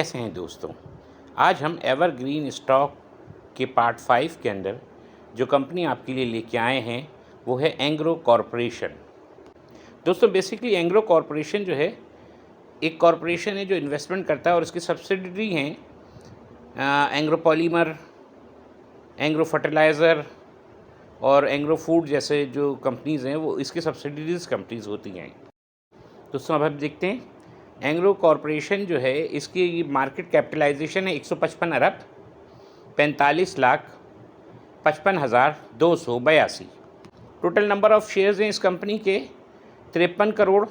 कैसे हैं दोस्तों। आज हम एवरग्रीन स्टॉक के पार्ट 5 के अंदर जो कंपनी आपके लिए लेके आए हैं वो है एंग्रो कॉरपोरेशन। दोस्तों बेसिकली एंग्रो कॉरपोरेशन जो है एक कॉरपोरेशन है जो इन्वेस्टमेंट करता है और इसकी सब्सिडरी हैं एंग्रो पॉलीमर, एंग्रो फर्टिलाइज़र और एंग्रो फूड जैसे जो कंपनीज़ हैं वो इसकी सब्सिडरीज कंपनीज़ होती हैं। दोस्तों अब हम देखते हैं एंग्रो कॉरपोरेशन जो है इसकी मार्केट कैपिटलाइजेशन है 155 अरब 45,55,282। टोटल नंबर ऑफ़ शेयर्स हैं इस कंपनी के 53 करोड़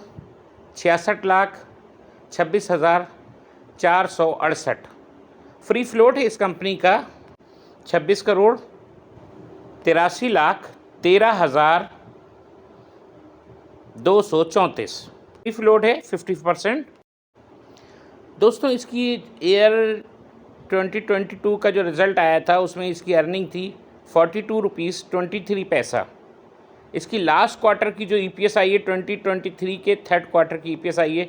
66,26,468। फ्री फ्लोट है इस कंपनी का 26 करोड़ 83,13,234। फ्री फ्लोट है 50%। दोस्तों इसकी ईयर 2022 का जो रिज़ल्ट आया था उसमें इसकी अर्निंग थी 42 रुपीज़ 23 पैसा। इसकी लास्ट क्वार्टर की जो ईपीएस आई है 2023 के थर्ड क्वार्टर की ईपीएस आई है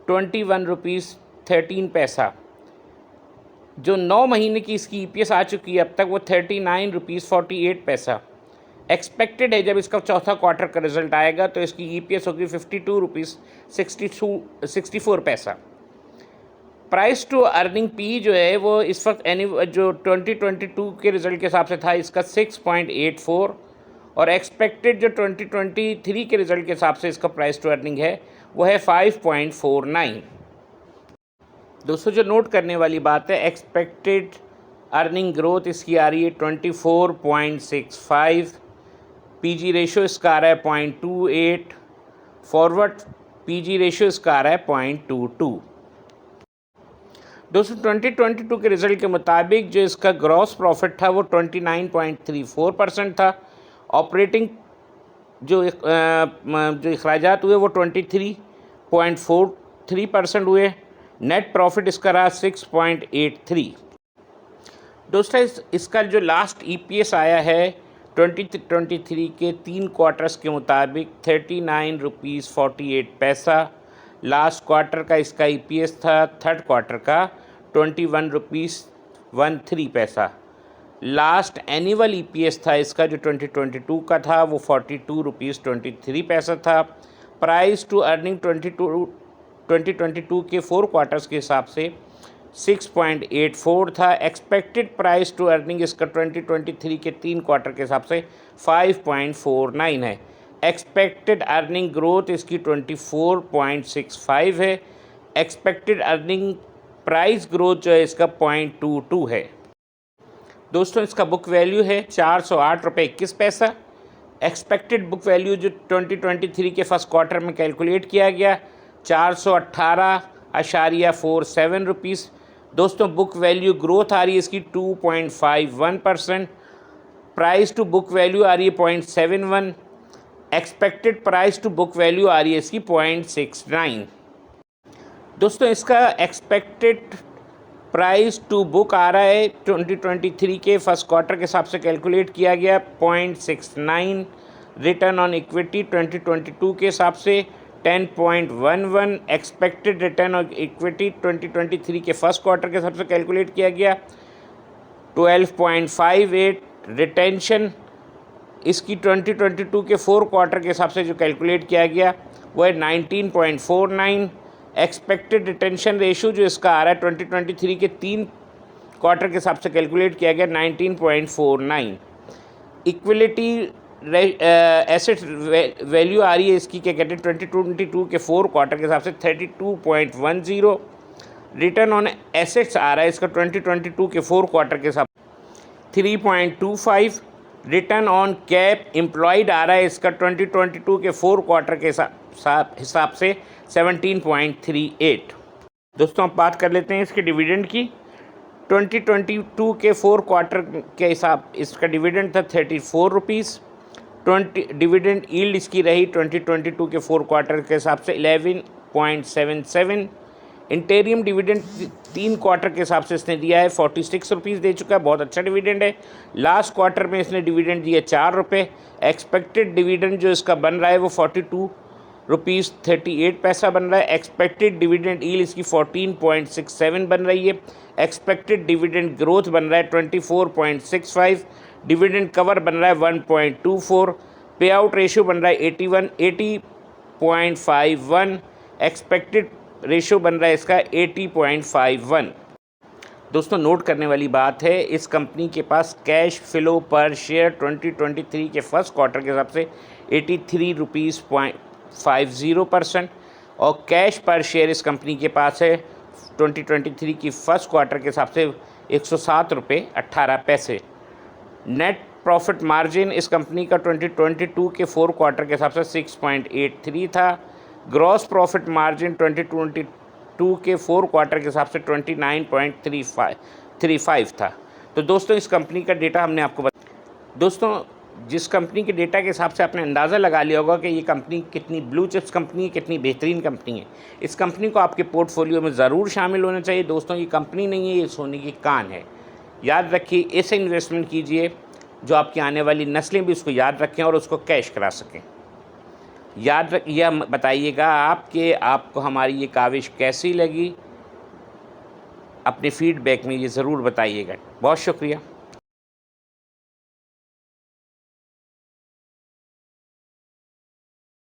21 रुपीज़ 13 पैसा। जो 9 महीने की इसकी ईपीएस आ चुकी है अब तक वो 39 रुपीज़ 48 पैसा। एक्सपेक्टेड है जब इसका चौथा क्वार्टर का रिज़ल्ट आएगा तो इसकी ईपीएस होगी 52 रुपीज़ 64 पैसा। प्राइस टू अर्निंग पी जो है वो इस वक्त जो 2022 के रिज़ल्ट के हिसाब से था इसका 6.84 और एक्सपेक्टेड जो 2023 के रिज़ल्ट के हिसाब से इसका प्राइस टू अर्निंग है वो है 5.49। दोस्तों जो नोट करने वाली बात है एक्सपेक्टेड अर्निंग ग्रोथ इसकी आ रही है 24.65, पीजी रेशो इसका आ रहा है 0.28, फॉरवर्ड पीजी रेशो इसका आ रहा है 0.22। दोस्तों 2022 के रिज़ल्ट के मुताबिक जो इसका ग्रॉस प्रॉफिट था वो 29.34% था। ऑपरेटिंग जो अखराजात हुए वो 23.43% हुए। नेट प्रॉफिट इसका रहा 6.83। दोस्तों इसका जो लास्ट ईपीएस आया है 2023 के 3 क्वार्टर्स के मुताबिक 39 रुपीज़ 48 पैसा। लास्ट क्वार्टर का इसका ईपीएस था थर्ड क्वार्टर का 21 रुपीज़ 13 पैसा। लास्ट एनुअल ईपीएस था इसका जो 2022 का था वो 42 रुपीज़ 23 पैसा था। प्राइस टू अर्निंग 2022 के 4 क्वार्टर्स के हिसाब से 6.84 था। एक्सपेक्टेड प्राइस टू अर्निंग इसका 2023 के 3 क्वार्टर के हिसाब से 5.49 है। एक्सपेक्टेड अर्निंग ग्रोथ इसकी 24.65 है। एक्सपेक्टेड अर्निंग प्राइस ग्रोथ जो है इसका 0.22 है। दोस्तों इसका बुक वैल्यू है 408 रुपये 21 पैसा। एक्सपेक्टेड बुक वैल्यू जो 2023 के फर्स्ट क्वार्टर में कैलकुलेट किया गया 418.47 रुपीज़। दोस्तों बुक वैल्यू ग्रोथ आ रही है इसकी 2.51%। प्राइस टू बुक वैल्यू आ रही है 0.71। Expected price to book value आ रही है इसकी 0.69। दोस्तों इसका एक्सपेक्टेड प्राइस टू बुक आ रहा है 2023 के फर्स्ट क्वार्टर के हिसाब से कैलकुलेट किया गया 0.69। रिटर्न ऑन इक्विटी 2022 के हिसाब से 10.11। एक्सपेक्टेड रिटर्न ऑन इक्विटी 2023 के फर्स्ट क्वार्टर के हिसाब से कैलकुलेट किया गया 12.58। रिटेंशन इसकी 2022 के 4 क्वार्टर के हिसाब से जो कैलकुलेट किया गया वो है 19.49। एक्सपेक्टेड रिटेंशन रेशो जो इसका आ रहा है 2023 के 3 क्वार्टर के हिसाब से कैलकुलेट किया गया 19.49। इक्विलिटी एसेट वैल्यू आ रही है इसकी क्या कहते हैं 2022 के 4 क्वार्टर के हिसाब से 32.10। रिटर्न ऑन एसेट्स आ रहा है इसका 2022 के 4 क्वार्टर के हिसाब 3.25। रिटर्न ऑन कैप एम्प्लॉयड आ रहा है इसका 2022 के 4 क्वार्टर के हिसाब से 17.38। दोस्तों अब बात कर लेते हैं इसके डिविडेंड की। 2022 के 4 क्वार्टर के हिसाब इसका डिविडेंड था 34 रुपीज़। डिविडेंड यील्ड इसकी रही 2022 के 4 क्वार्टर के हिसाब से 11.77। इंटेरियम डिविडेंड 3 क्वार्टर के हिसाब से इसने दिया है 46 रुपीज़ दे चुका है, बहुत अच्छा डिविडेंड है। लास्ट क्वार्टर में इसने डिविडेंड दिया 4 रुपये। एक्सपेक्टेड डिविडेंड जो इसका बन रहा है वो 42 ₹38 बन रहा है। एक्सपेक्टेड डिविडेंड यील्ड इसकी 14.67 बन रही है। एक्सपेक्टेड डिविडेंड ग्रोथ बन रहा है 24.65। डिविडेंड कवर बन रहा है 1.24। पे आउट रेशियो बन रहा है 80.51। एक्सपेक्टेड रेशियो बन रहा है इसका 80.51। दोस्तों नोट करने वाली बात है, इस कंपनी के पास कैश फ्लो पर शेयर 2023 के फर्स्ट क्वार्टर के हिसाब से 83 रुपीज़ 50% और कैश पर शेयर इस कंपनी के पास है 2023 की फर्स्ट क्वार्टर के हिसाब से 107 रुपये 18 पैसे। नेट प्रॉफिट मार्जिन इस कंपनी का 2022 के 4 क्वार्टर के हिसाब से 6.83 था। ग्रॉस प्रॉफिट मार्जिन 2022 के 4 क्वार्टर के हिसाब से 29.35 था। तो दोस्तों इस कंपनी का डेटा हमने आपको दोस्तों जिस कंपनी के डेटा के हिसाब से आपने अंदाज़ा लगा लिया होगा कि ये कंपनी कितनी ब्लू चिप्स कंपनी है, कितनी बेहतरीन कंपनी है। इस कंपनी को आपके पोर्टफोलियो में ज़रूर शामिल होना चाहिए। दोस्तों ये कंपनी नहीं है, ये सोने की कान है। याद रखिए, ऐसे इन्वेस्टमेंट कीजिए जो आपकी आने वाली नस्लें भी उसको याद रखें और उसको कैश करा सकें। यह बताइएगा आपको हमारी ये काविश कैसी लगी। अपने फीडबैक में ये ज़रूर बताइएगा। बहुत शुक्रिया।